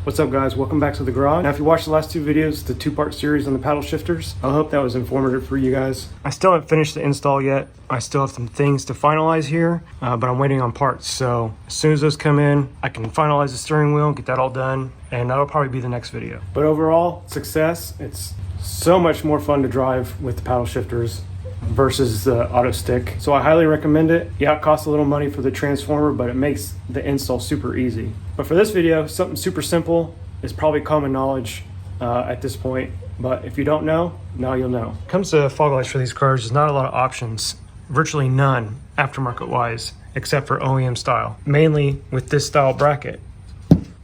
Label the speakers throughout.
Speaker 1: What's up guys, welcome back to the garage. Now if you watched the last two videos, the two-part series on the paddle shifters, I hope that was informative for you guys. I still haven't finished the install yet. I still have some things to finalize here, but I'm waiting on parts. So as soon as those come in, I can finalize the steering wheel, get that all done, and that'll probably be the next video. But overall, success. It's so much more fun to drive with the paddle shifters versus the auto stick. So I highly recommend it. Yeah, it costs a little money for the transformer, but it makes the install super easy. But for this video, something super simple is probably common knowledge at this point. But if you don't know, now you'll know. When it comes to Foglights for these cars, there's not a lot of options, virtually none aftermarket wise, except for OEM style, mainly with this style bracket.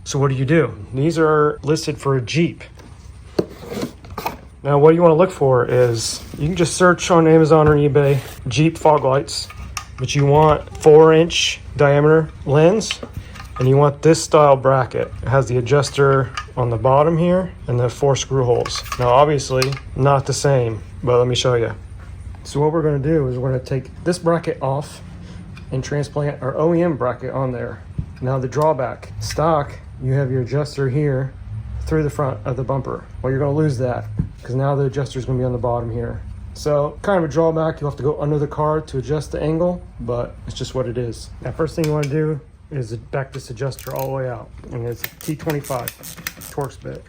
Speaker 1: So what do? These are listed for a Jeep. Now what you want to look for is, you can just search on Amazon or eBay, Jeep Foglights, but you want 4-inch diameter lens, and you want this style bracket. It has the adjuster on the bottom here and the 4 screw holes. Now obviously not the same, but let me show you. So what we're going to do is we're going to take this bracket off and transplant our OEM bracket on there. Now the drawback, stock, you have your adjuster here through the front of the bumper. Well, you're going to lose that because now the adjuster is going to be on the bottom here. So kind of a drawback, you'll have to go under the car to adjust the angle, but it's just what it is. Now first thing you want to do is back this adjuster all the way out, and it's a T25 Torx bit.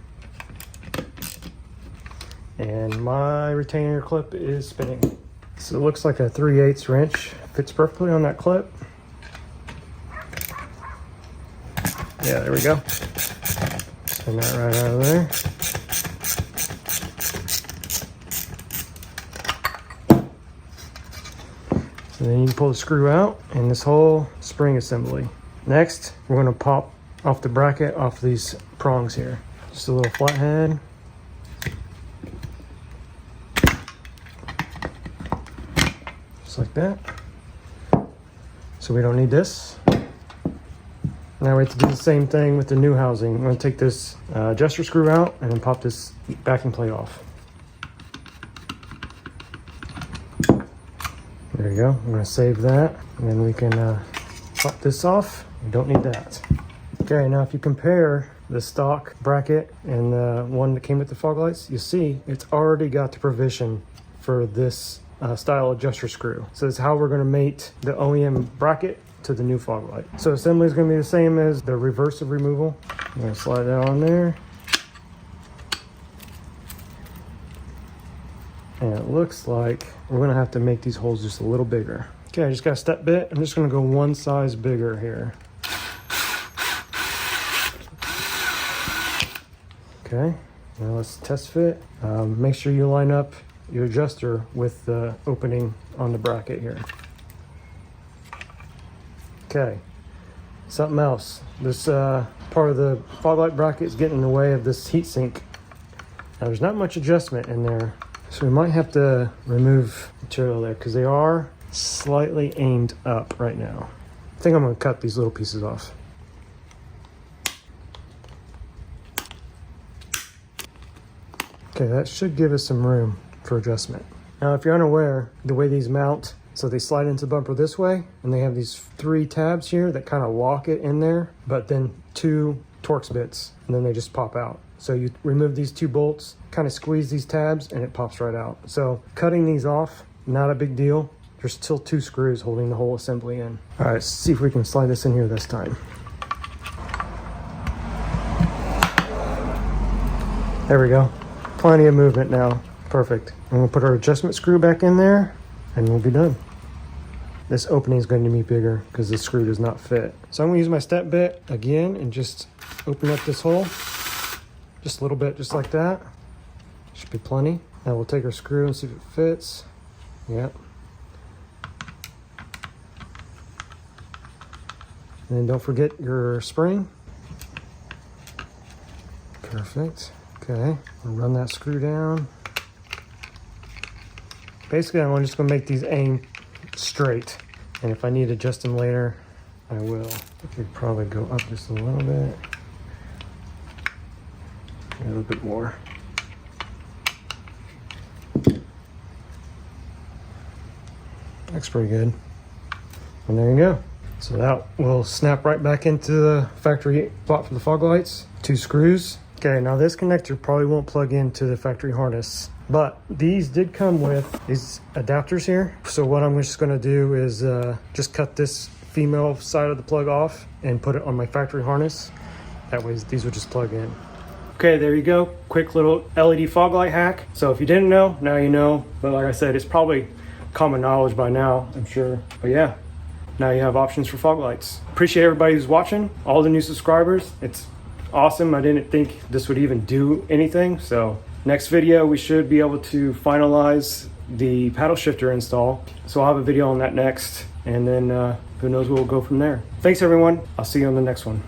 Speaker 1: And my retainer clip is spinning. So it looks like a 3/8 wrench, fits perfectly on that clip. Yeah, there we go. Spin that right out of there. So then you can pull the screw out and this whole spring assembly. Next, we're going to pop off the bracket off these prongs here. Just a little flathead. Just like that. So we don't need this. Now we have to do the same thing with the new housing. I'm going to take this adjuster screw out and then pop this backing plate off. There you go. I'm going to save that, and then we can pop this off. We don't need that. Okay, now if you compare the stock bracket and the one that came with the Foglights, you see it's already got the provision for this style adjuster screw. So that's how we're going to mate the OEM bracket to the new Foglight. So assembly is going to be the same as the reverse of removal. I'm going to slide that on there. And it looks like we're going to have to make these holes just a little bigger. Okay, I just got a step bit. I'm just going to go one size bigger here. Okay, now let's test fit. Make sure you line up your adjuster with the opening on the bracket here. Okay, something else. This part of the Foglight bracket is getting in the way of this heatsink. Now there's not much adjustment in there, so we might have to remove material there because they are slightly aimed up right now. I think I'm going to cut these little pieces off. Okay, that should give us some room for adjustment. Now if you're unaware, the way these mount, so they slide into the bumper this way, and they have these 3 tabs here that kind of lock it in there, but then 2 Torx bits, and then they just pop out. So you remove these 2 bolts, kind of squeeze these tabs, and it pops right out. So cutting these off, not a big deal. There's still 2 screws holding the whole assembly in. All right, let's see if we can slide this in here this time. There we go. Plenty of movement now. Perfect. I'm gonna put our adjustment screw back in there, and we'll be done. This opening is going to be bigger because the screw does not fit. So I'm going to use my step bit again and just open up this hole. Just a little bit, just like that. Should be plenty. Now we'll take our screw and see if it fits. Yep. And then don't forget your spring. Perfect. Okay, we'll run that screw down. Basically, I'm just going to make these aim straight, and if I need to adjust them later, I will. I could probably go up just a little bit, a little bit more. Looks pretty good. And there you go. So that will snap right back into the factory slot for the fog lights. 2 screws. Okay, now this connector probably won't plug into the factory harness, but these did come with these adapters here. So what I'm just gonna do is just cut this female side of the plug off and put it on my factory harness. That way these will just plug in. Okay, there you go. Quick little LED fog light hack. So if you didn't know, now you know. But like I said, it's probably common knowledge by now, I'm sure. But yeah, now you have options for fog lights. Appreciate everybody who's watching, all the new subscribers. It's awesome. I didn't think this would even do anything. So next video, we should be able to finalize the paddle shifter install. So I'll have a video on that next. And then who knows where we'll go from there. Thanks everyone. I'll see you on the next one.